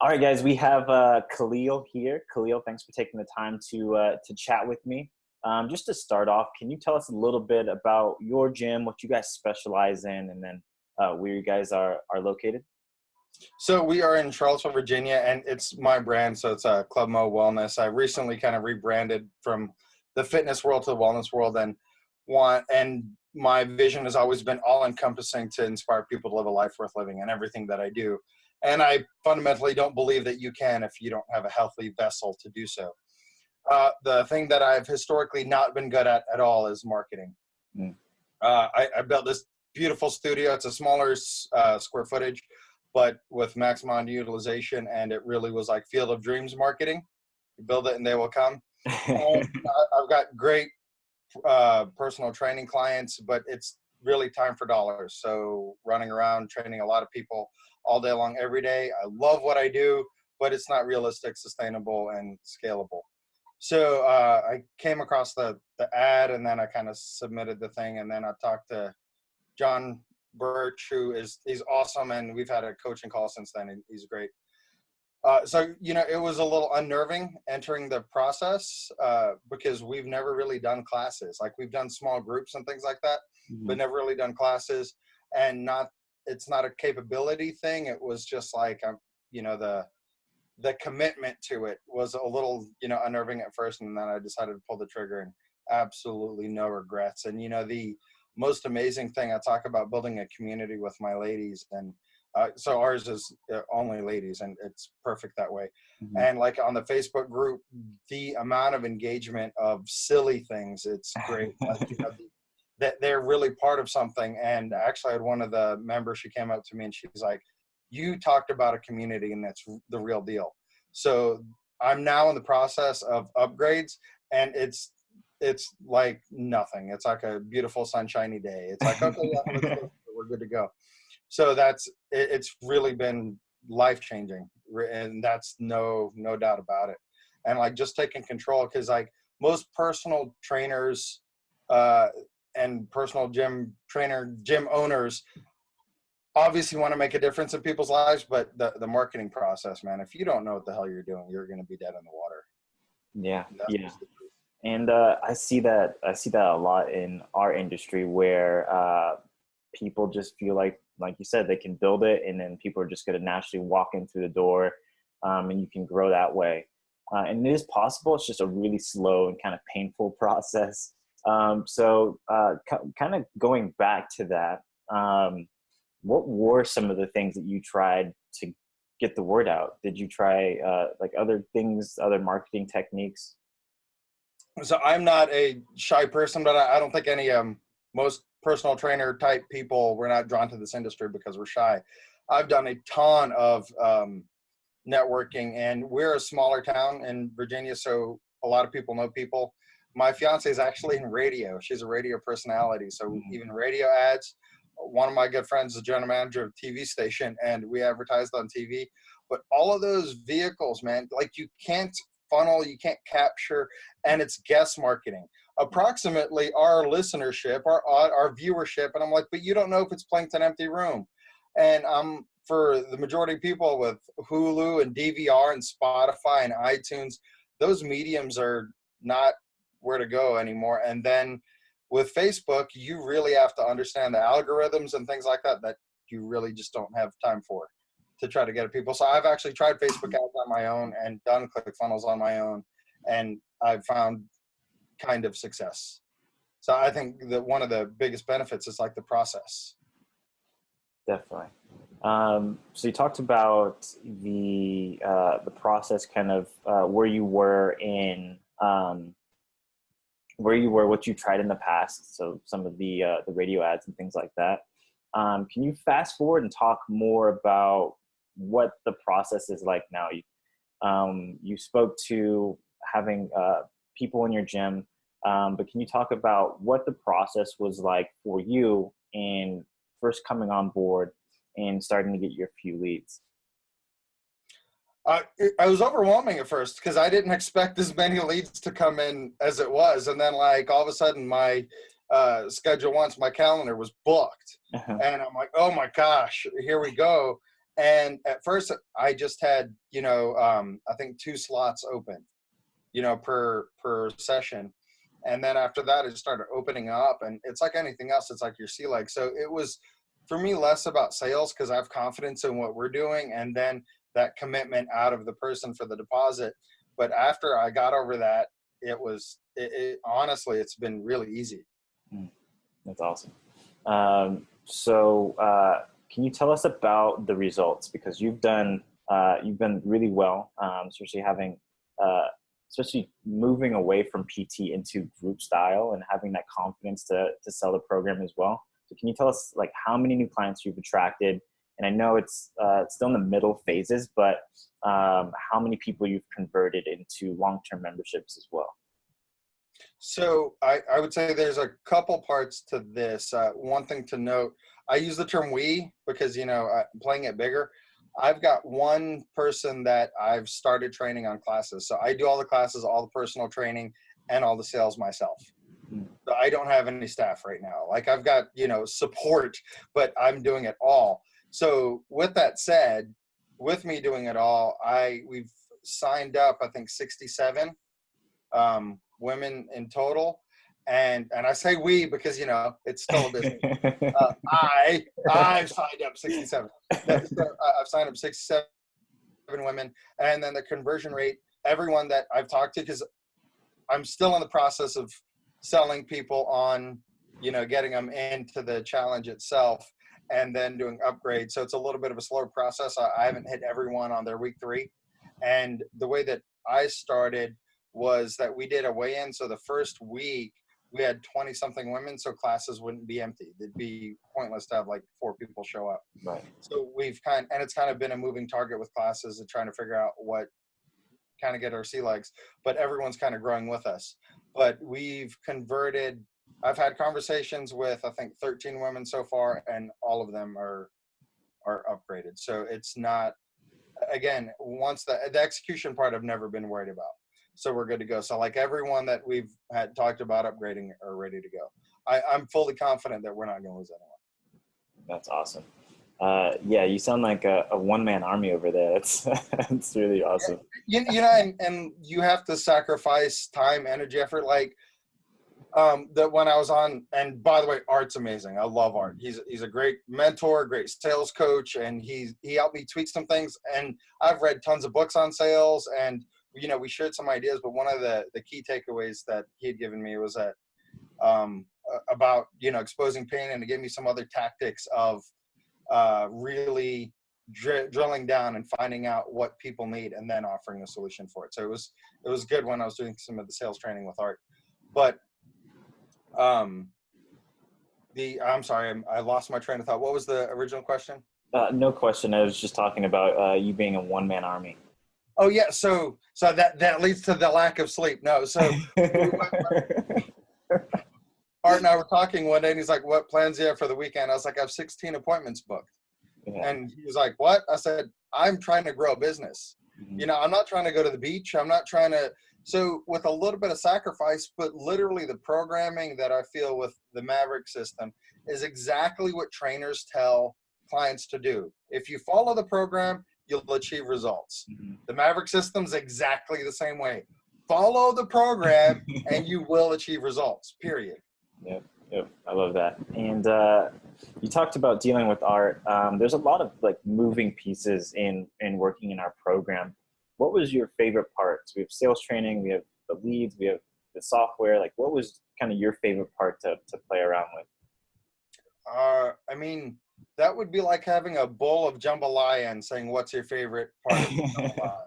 All right, guys, we have Khalil here. Khalil, thanks for taking the time to chat with me. Just to start off, can you tell us a little bit about your gym, what you guys specialize in, and then where you guys are located? So we are in Charlottesville, Virginia, and it's my brand. So it's Club Mo Wellness. I recently kind of rebranded from the fitness world to the wellness world, and my vision has always been all encompassing to inspire people to live a life worth living in everything that I do. And I fundamentally don't believe that you can if you don't have a healthy vessel to do so. The thing that I've historically not been good at all is marketing. Mm. I built this beautiful studio. It's a smaller square footage, but with maximum utilization, and it really was like Field of Dreams marketing. You build it and they will come. And, I've got great personal training clients, but it's really time for dollars. So running around, training a lot of people all day long, every day. I love what I do, but it's not realistic, sustainable, and scalable. So I came across the ad, and then I kind of submitted the thing, and then I talked to John Birch, he's awesome, and we've had a coaching call since then, and he's great. So, it was a little unnerving entering the process because we've never really done classes. Like, we've done small groups and things like that, but never really done classes. And it's not a capability thing. It was just like, the commitment to it was a little, unnerving at first. And then I decided to pull the trigger, and absolutely no regrets. And, the most amazing thing, I talk about building a community with my ladies, and so ours is only ladies, and it's perfect that way. Mm-hmm. And like on the Facebook group, the amount of engagement of silly things, it's great. Like, that they're really part of something. And actually, I had one of the members, she came up to me and she's like, "You talked about a community, and that's the real deal." So I'm now in the process of upgrades, and it's like nothing. It's like a beautiful sunshiny day. It's like, okay, yeah, we're good to go. So it's really been life-changing, and that's no doubt about it. And like, just taking control, because like most personal trainers and personal gym owners obviously want to make a difference in people's lives, but the marketing process, man, if you don't know what the hell you're doing, you're going to be dead in the water. Yeah. And I see that a lot in our industry, where people just feel like you said, they can build it, and then people are just going to naturally walk in through the door, and you can grow that way. And it is possible. It's just a really slow and kind of painful process. So kind of going back to that, what were some of the things that you tried to get the word out? Did you try like other things, other marketing techniques? So I'm not a shy person, but I don't think any most personal trainer type people, we're not drawn to this industry because we're shy. I've done a ton of networking, and we're a smaller town in Virginia, so a lot of people know people. My fiance is actually in radio. She's a radio personality, so even radio ads. One of my good friends is the general manager of a TV station, and we advertised on TV. But all of those vehicles, man, like, you can't funnel, you can't capture, and it's guest marketing. Approximately our listenership, our viewership, and I'm like, but you don't know if it's playing to an empty room. And for the majority of people with Hulu and DVR and Spotify and iTunes, those mediums are not where to go anymore. And then with Facebook, you really have to understand the algorithms and things like that you really just don't have time for, to try to get at people. So I've actually tried Facebook ads on my own and done ClickFunnels on my own, and I've found kind of success. So I think that one of the biggest benefits is like the process. Definitely. So you talked about the process, kind of where you were in what you tried in the past. So some of the radio ads and things like that. Can you fast forward and talk more about what the process is like now? You spoke to having people in your gym, but can you talk about what the process was like for you in first coming on board and starting to get your few leads? I was overwhelming at first because I didn't expect as many leads to come in as it was. And then, like, all of a sudden my schedule, once my calendar was booked, and I'm like, oh my gosh, here we go. And at first I just had, I think 2 slots open, per session. And then after that, it started opening up, and it's like anything else. It's like your sea leg. So it was, for me, less about sales because I have confidence in what we're doing, and then that commitment out of the person for the deposit. But after I got over that, honestly, it's been really easy. That's awesome. Can you tell us about the results? Because you've done really well, especially moving away from PT into group style and having that confidence to sell the program as well. So can you tell us like how many new clients you've attracted? And I know it's still in the middle phases, but how many people you've converted into long-term memberships as well? So I would say there's a couple parts to this. One thing to note, I use the term we because, playing it bigger. I've got one person that I've started training on classes. So I do all the classes, all the personal training, and all the sales myself. So I don't have any staff right now. Like I've got, support, but I'm doing it all. So with that said, with me doing it all, we've signed up, I think 67 women in total. And I say we because, it's still a business. I've signed up 67. I've signed up 67 women. And then the conversion rate, everyone that I've talked to, because I'm still in the process of selling people on, getting them into the challenge itself and then doing upgrades. So it's a little bit of a slower process. I haven't hit everyone on their week 3. And the way that I started was that we did a weigh-in. So the first week, we had 20 something women, so classes wouldn't be empty. It'd be pointless to have like 4 people show up. Right. So it's kind of been a moving target with classes and trying to figure out what kind of get our sea legs, but everyone's kind of growing with us. But we've converted, I've had conversations with, I think 13 women so far, and all of them are upgraded. So it's not, again, once the execution part I've never been worried about. So we're good to go. So like everyone that we've had talked about upgrading are ready to go. I'm fully confident that we're not going to lose anyone. That's awesome. Yeah, you sound like a one-man army over there. It's really awesome. And you have to sacrifice time, energy, effort. Like that when I was on, and by the way, Art's amazing. I love Art. He's a great mentor, great sales coach, and he helped me tweak some things. And I've read tons of books on sales, and we shared some ideas, but one of the key takeaways that he had given me was that about, exposing pain, and to give me some other tactics of really drilling down and finding out what people need and then offering a solution for it. So it was good when I was doing some of the sales training with Art. But I'm sorry, I lost my train of thought. What was the original question? No question. I was just talking about you being a one-man army. Oh yeah, so that leads to the lack of sleep. No, so Art and I were talking one day, and he's like, "What plans do you have for the weekend?" I was like, "I have 16 appointments booked." Yeah. And he was like, "What?" I said, "I'm trying to grow a business. Mm-hmm. I'm not trying to go to the beach. I'm not trying to." So with a little bit of sacrifice, but literally the programming that I feel with the Maverick system is exactly what trainers tell clients to do. If you follow the program, you'll achieve results. Mm-hmm. The Maverick system's exactly the same way. Follow the program and you will achieve results, period. Yep. I love that. And you talked about dealing with Art. There's a lot of like moving pieces in working in our program. What was your favorite part? So we have sales training, we have the leads, we have the software. Like what was kind of your favorite part to play around with? I mean, that would be like having a bowl of jambalaya and saying, what's your favorite part of the jambalaya?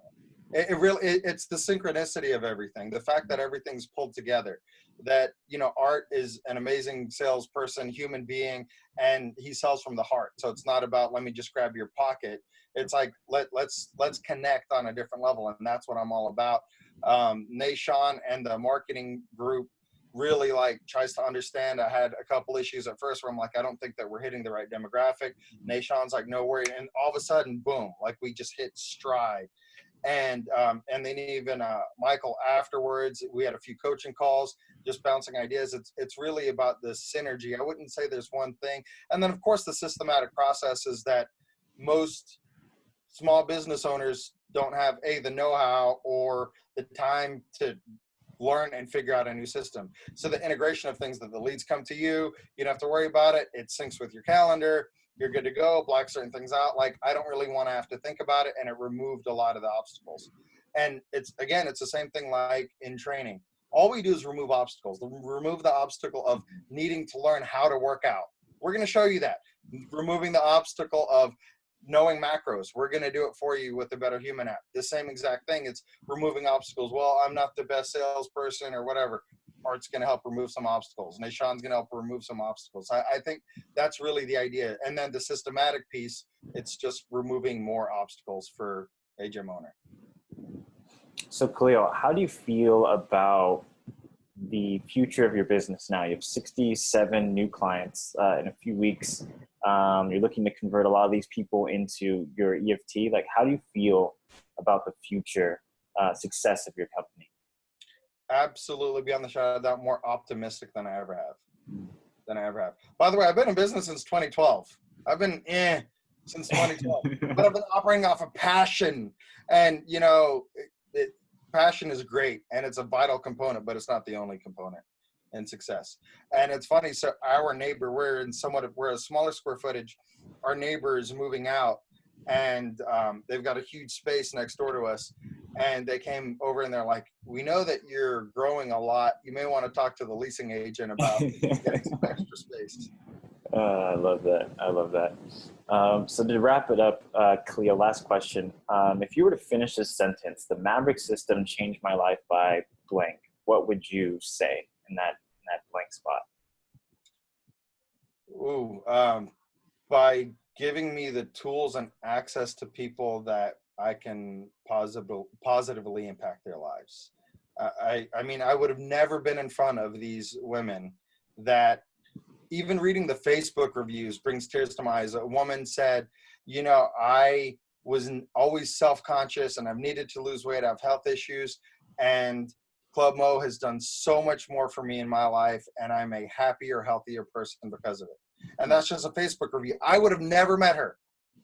It's the synchronicity of everything. The fact that everything's pulled together, that, Art is an amazing salesperson, human being, and he sells from the heart. So it's not about, let me just grab your pocket. It's like, let's connect on a different level. And that's what I'm all about. Nashawn and the marketing group really tries to understand. I had a couple issues at first where I'm like, I don't think that we're hitting the right demographic. Nashawn's like, no worry. And all of a sudden, boom, we just hit stride. And then even Michael afterwards, we had a few coaching calls, just bouncing ideas. It's really about the synergy. I wouldn't say there's one thing. And then of course the systematic process is that most small business owners don't have the know-how or the time to learn and figure out a new system. So the integration of things that the leads come to you, you don't have to worry about it. It syncs with your calendar. You're good to go. Block certain things out. Like, I don't really want to have to think about it. And it removed a lot of the obstacles. And it's the same thing like in training. All we do is remove obstacles. Remove the obstacle of needing to learn how to work out. We're going to show you that. Removing the obstacle of knowing macros. We're going to do it for you with the Better Human app. The same exact thing. It's removing obstacles. Well, I'm not the best salesperson or whatever. Art's going to help remove some obstacles. Nashawn's going to help remove some obstacles. I think that's really the idea. And then the systematic piece, it's just removing more obstacles for a gym owner. So Khalil, how do you feel about the future of your business now? You have 67 new clients in a few weeks. You're looking to convert a lot of these people into your EFT. Like, how do you feel about the future success of your company? Absolutely, beyond the shadow of doubt, more optimistic than I ever have. By the way, I've been in business since 2012. I've been since 2012, but I've been operating off of passion. And you know, passion is great, and it's a vital component, but it's not the only component in success. And it's funny. So our neighbor, we're a smaller square footage. Our neighbor is moving out, and they've got a huge space next door to us. And they came over and they're like, we know that you're growing a lot. You may want to talk to the leasing agent about getting some extra space. I love that. I love that. So to wrap it up, Khalil, last question. If you were to finish this sentence, the Maverick system changed my life by blank, what would you say in that blank spot? By giving me the tools and access to people that I can positively impact their lives. I mean, I would have never been in front of these women that even reading the Facebook reviews brings tears to my eyes. A woman said, you know, I was always self-conscious and I've needed to lose weight. I have health issues, and Club Mo has done so much more for me in my life, and I'm a happier, healthier person because of it. And that's just a Facebook review. I would have never met her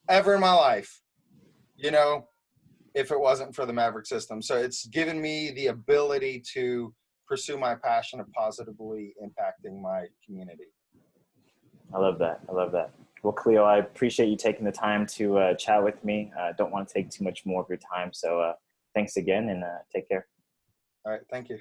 ever in my life, you know, if it wasn't for the Maverick system. So it's given me the ability to pursue my passion of positively impacting my community. I love that. I love that. Well, Khalil, I appreciate you taking the time to chat with me. I don't want to take too much more of your time. So thanks again, and take care. All right. Thank you.